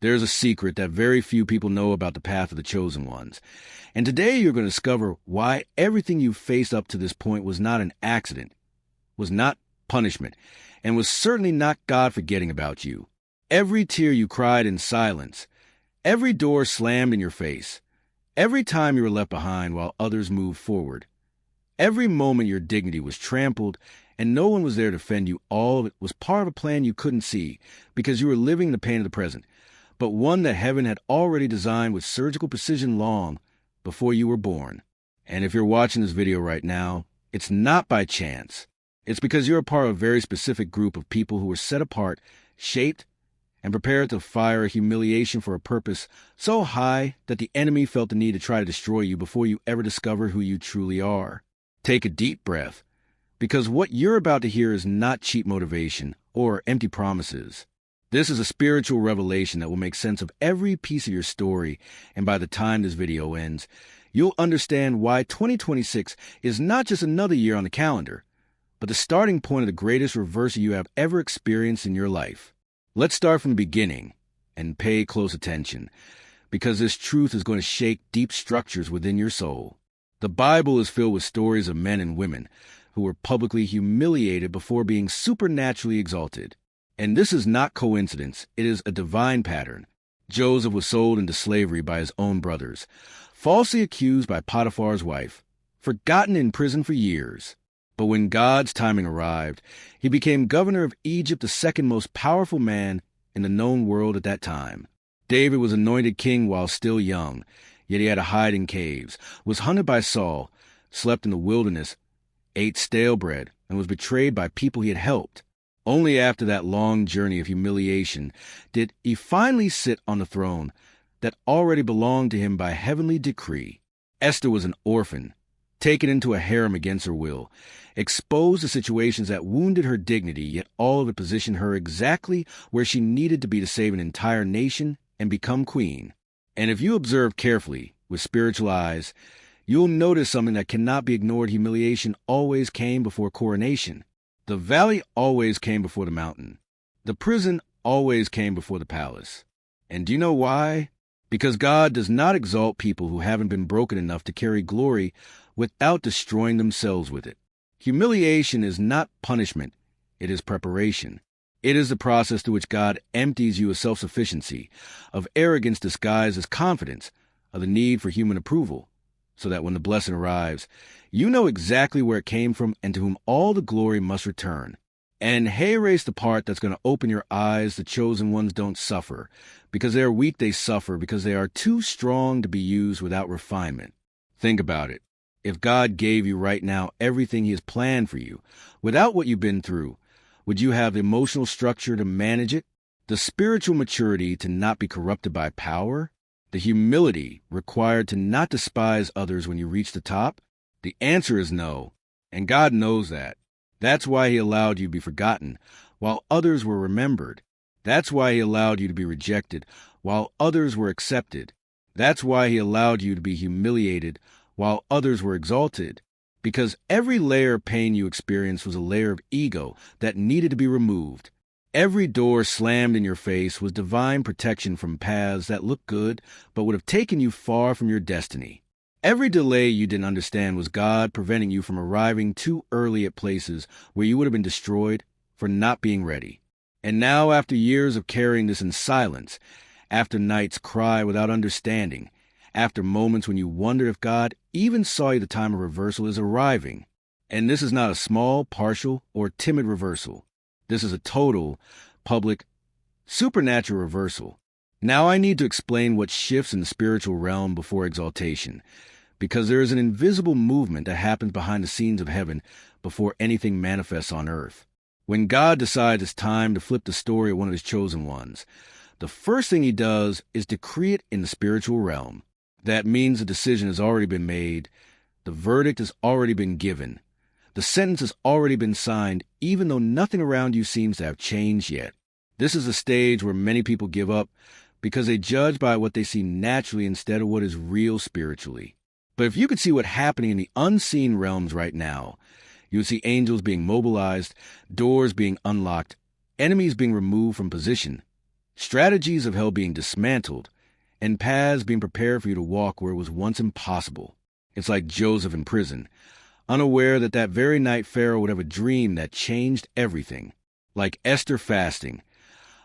There's a secret that very few people know about the path of the chosen ones. And today you're going to discover why everything you've faced up to this point was not an accident, was not punishment, and was certainly not God forgetting about you. Every tear you cried in silence, every door slammed in your face, every time you were left behind while others moved forward, every moment your dignity was trampled and no one was there to defend you, all of it was part of a plan you couldn't see because you were living the pain of the present, but one that heaven had already designed with surgical precision long before you were born. And if you're watching this video right now, it's not by chance. It's because you're a part of a very specific group of people who were set apart, shaped, and prepared to fire a humiliation for a purpose so high that the enemy felt the need to try to destroy you before you ever discovered who you truly are. Take a deep breath, because what you're about to hear is not cheap motivation or empty promises. This is a spiritual revelation that will make sense of every piece of your story, and by the time this video ends, you'll understand why 2026 is not just another year on the calendar, but the starting point of the greatest reversal you have ever experienced in your life. Let's start from the beginning and pay close attention, because this truth is going to shake deep structures within your soul. The Bible is filled with stories of men and women who were publicly humiliated before being supernaturally exalted. And this is not coincidence, it is a divine pattern. Joseph was sold into slavery by his own brothers, falsely accused by Potiphar's wife, forgotten in prison for years. But when God's timing arrived, he became governor of Egypt, the second most powerful man in the known world at that time. David was anointed king while still young, yet he had to hide in caves, was hunted by Saul, slept in the wilderness, ate stale bread, and was betrayed by people he had helped. Only after that long journey of humiliation did he finally sit on the throne that already belonged to him by heavenly decree. Esther was an orphan, taken into a harem against her will, exposed to situations that wounded her dignity, yet all of it positioned her exactly where she needed to be to save an entire nation and become queen. And if you observe carefully, with spiritual eyes, you'll notice something that cannot be ignored. Humiliation always came before coronation. The valley always came before the mountain. The prison always came before the palace. And do you know why? Because God does not exalt people who haven't been broken enough to carry glory without destroying themselves with it. Humiliation is not punishment, it is preparation. It is the process through which God empties you of self-sufficiency, of arrogance disguised as confidence, of the need for human approval, so that when the blessing arrives, you know exactly where it came from and to whom all the glory must return. And erase the part that's going to open your eyes. The chosen ones don't suffer. Because they are weak, they suffer because they are too strong to be used without refinement. Think about it. If God gave you right now everything he has planned for you, without what you've been through, would you have the emotional structure to manage it? The spiritual maturity to not be corrupted by power? The humility required to not despise others when you reach the top? The answer is no, and God knows that. That's why he allowed you to be forgotten, while others were remembered. That's why he allowed you to be rejected, while others were accepted. That's why he allowed you to be humiliated, while others were exalted. Because every layer of pain you experienced was a layer of ego that needed to be removed. Every door slammed in your face was divine protection from paths that looked good, but would have taken you far from your destiny. Every delay you didn't understand was God preventing you from arriving too early at places where you would have been destroyed for not being ready. And now, after years of carrying this in silence, after nights cry without understanding, after moments when you wondered if God even saw you, the time of reversal is arriving. And this is not a small, partial, or timid reversal. This is a total, public, supernatural reversal. Now I need to explain what shifts in the spiritual realm before exaltation, because there is an invisible movement that happens behind the scenes of heaven before anything manifests on earth. When God decides it's time to flip the story of one of his chosen ones, the first thing he does is decree it in the spiritual realm. That means the decision has already been made, the verdict has already been given, the sentence has already been signed, even though nothing around you seems to have changed yet. This is a stage where many people give up because they judge by what they see naturally instead of what is real spiritually. But if you could see what's happening in the unseen realms right now, you would see angels being mobilized, doors being unlocked, enemies being removed from position, strategies of hell being dismantled, and paths being prepared for you to walk where it was once impossible. It's like Joseph in prison, unaware that that very night Pharaoh would have a dream that changed everything. Like Esther fasting,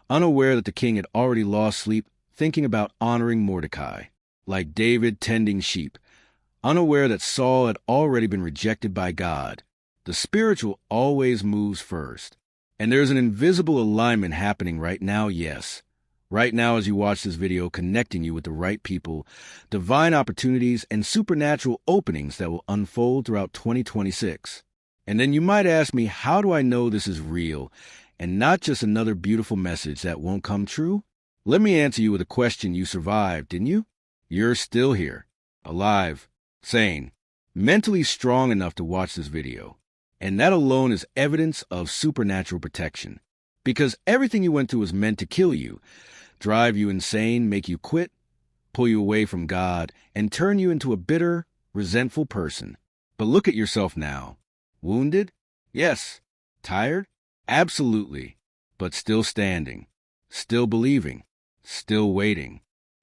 unaware that the king had already lost sleep thinking about honoring Mordecai. Like David tending sheep, unaware that Saul had already been rejected by God. The spiritual always moves first. And there's an invisible alignment happening right now, yes. Right now as you watch this video, connecting you with the right people, divine opportunities, and supernatural openings that will unfold throughout 2026. And then you might ask me, how do I know this is real and not just another beautiful message that won't come true? Let me answer you with a question. You survived, didn't you? You're still here, alive, sane, mentally strong enough to watch this video. And that alone is evidence of supernatural protection. Because everything you went through was meant to kill you, drive you insane, make you quit, pull you away from God, and turn you into a bitter, resentful person. But look at yourself now. Wounded? Yes. Tired? Absolutely. But still standing, still believing, still waiting.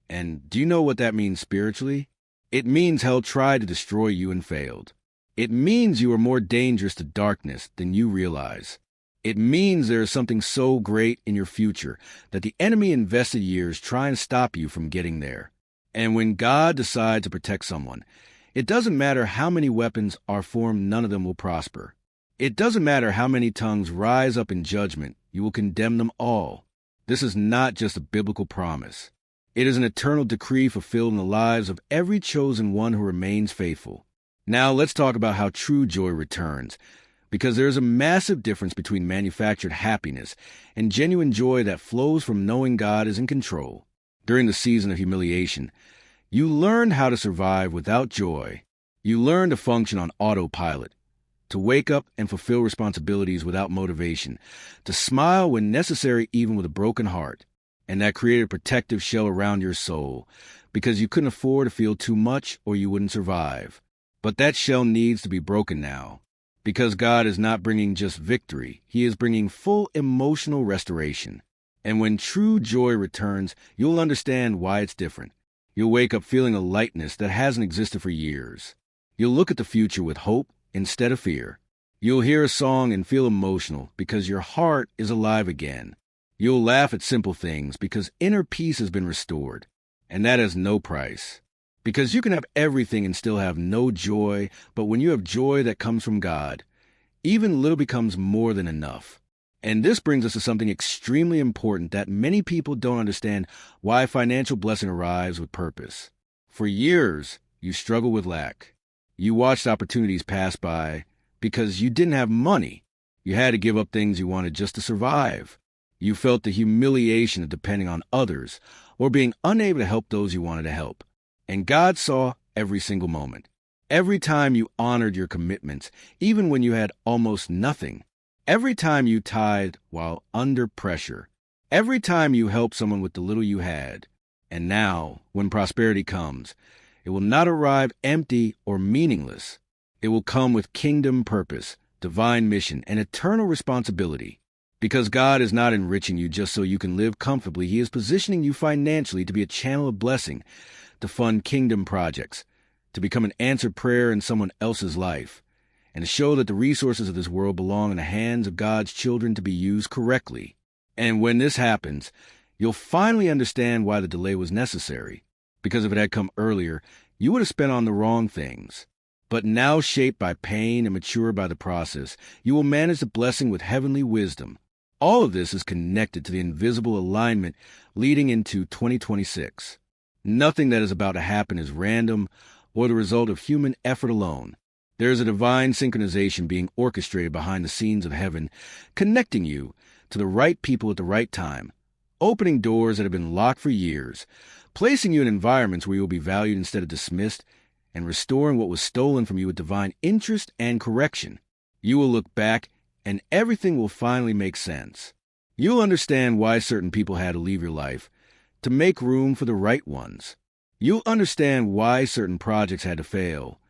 And do you know what that means spiritually? It means hell tried to destroy you and failed. It means you are more dangerous to darkness than you realize. It means there is something so great in your future that the enemy invested years trying to stop you from getting there. And when God decides to protect someone, it doesn't matter how many weapons are formed, none of them will prosper. It doesn't matter how many tongues rise up in judgment, you will condemn them all. This is not just a biblical promise. It is an eternal decree fulfilled in the lives of every chosen one who remains faithful. Now let's talk about how true joy returns, because there is a massive difference between manufactured happiness and genuine joy that flows from knowing God is in control. During the season of humiliation, you learned how to survive without joy. You learned to function on autopilot, to wake up and fulfill responsibilities without motivation, to smile when necessary even with a broken heart. And that created a protective shell around your soul, because you couldn't afford to feel too much or you wouldn't survive. But that shell needs to be broken now, because God is not bringing just victory, He is bringing full emotional restoration. And when true joy returns, you'll understand why it's different. You'll wake up feeling a lightness that hasn't existed for years. You'll look at the future with hope instead of fear. You'll hear a song and feel emotional because your heart is alive again. You'll laugh at simple things because inner peace has been restored. And that has no price. Because you can have everything and still have no joy, but when you have joy that comes from God, even little becomes more than enough. And this brings us to something extremely important that many people don't understand: why financial blessing arrives with purpose. For years, you struggled with lack. You watched opportunities pass by because you didn't have money. You had to give up things you wanted just to survive. You felt the humiliation of depending on others or being unable to help those you wanted to help. And God saw every single moment. Every time you honored your commitments, even when you had almost nothing. Every time you tithed while under pressure. Every time you helped someone with the little you had. And now, when prosperity comes, it will not arrive empty or meaningless. It will come with kingdom purpose, divine mission, and eternal responsibility. Because God is not enriching you just so you can live comfortably. He is positioning you financially to be a channel of blessing, to fund kingdom projects, to become an answered prayer in someone else's life, and to show that the resources of this world belong in the hands of God's children to be used correctly. And when this happens, you'll finally understand why the delay was necessary. Because if it had come earlier, you would have spent on the wrong things. But now, shaped by pain and matured by the process, you will manage the blessing with heavenly wisdom. All of this is connected to the invisible alignment leading into 2026. Nothing that is about to happen is random or the result of human effort alone. There is a divine synchronization being orchestrated behind the scenes of heaven, connecting you to the right people at the right time, opening doors that have been locked for years, placing you in environments where you will be valued instead of dismissed, and restoring what was stolen from you with divine interest and correction. You will look back, and everything will finally make sense. You'll understand why certain people had to leave your life to make room for the right ones. You'll understand why certain projects had to fail,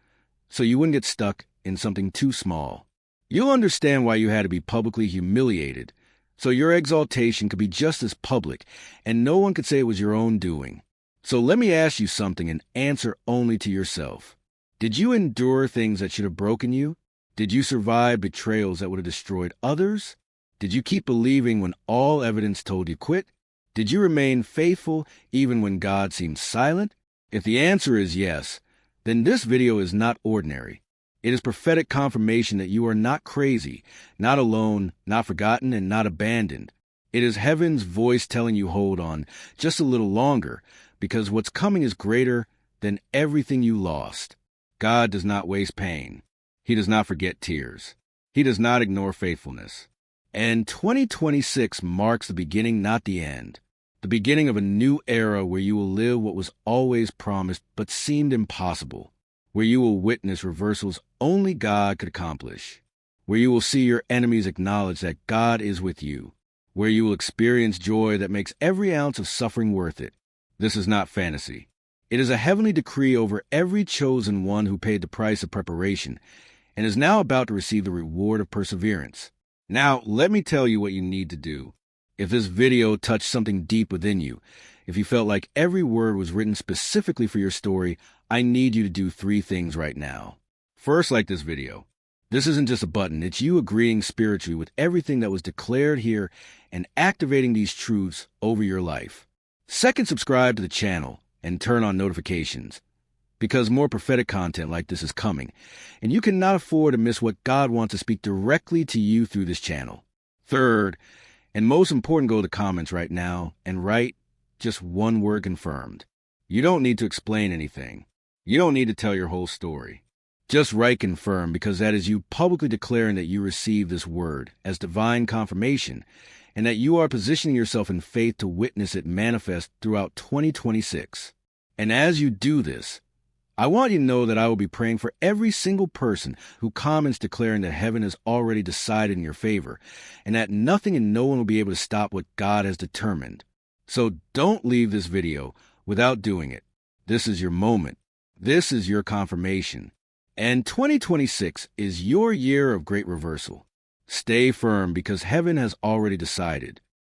so you wouldn't get stuck in something too small. You'll understand why you had to be publicly humiliated, So your exaltation could be just as public, and no one could say it was your own doing. So let me ask you something and answer only to yourself. Did you endure things that should have broken you? Did you survive betrayals that would have destroyed others? Did you keep believing when all evidence told you quit? Did you remain faithful even when God seemed silent? If the answer is yes, then this video is not ordinary. It is prophetic confirmation that you are not crazy, not alone, not forgotten, and not abandoned. It is heaven's voice telling you hold on just a little longer, because what's coming is greater than everything you lost. God does not waste pain. He does not forget tears. He does not ignore faithfulness. And 2026 marks the beginning, not the end. The beginning of a new era where you will live what was always promised but seemed impossible. Where you will witness reversals only God could accomplish. Where you will see your enemies acknowledge that God is with you. Where you will experience joy that makes every ounce of suffering worth it. This is not fantasy. It is a heavenly decree over every chosen one who paid the price of preparation and is now about to receive the reward of perseverance. Now, let me tell you what you need to do. If this video touched something deep within you, if you felt like every word was written specifically for your story, I need you to do 3 things right now. First, like this video. This isn't just a button, it's you agreeing spiritually with everything that was declared here and activating these truths over your life. Second, subscribe to the channel and turn on notifications, because more prophetic content like this is coming, and you cannot afford to miss what God wants to speak directly to you through this channel. Third, and most important, go to the comments right now and write just one word: confirmed. You don't need to explain anything. You don't need to tell your whole story. Just write confirmed, because that is you publicly declaring that you received this word as divine confirmation and that you are positioning yourself in faith to witness it manifest throughout 2026. And as you do this, I want you to know that I will be praying for every single person who comments declaring that heaven has already decided in your favor and that nothing and no one will be able to stop what God has determined. So don't leave this video without doing it. This is your moment. This is your confirmation. And 2026 is your year of great reversal. Stay firm, because heaven has already decided.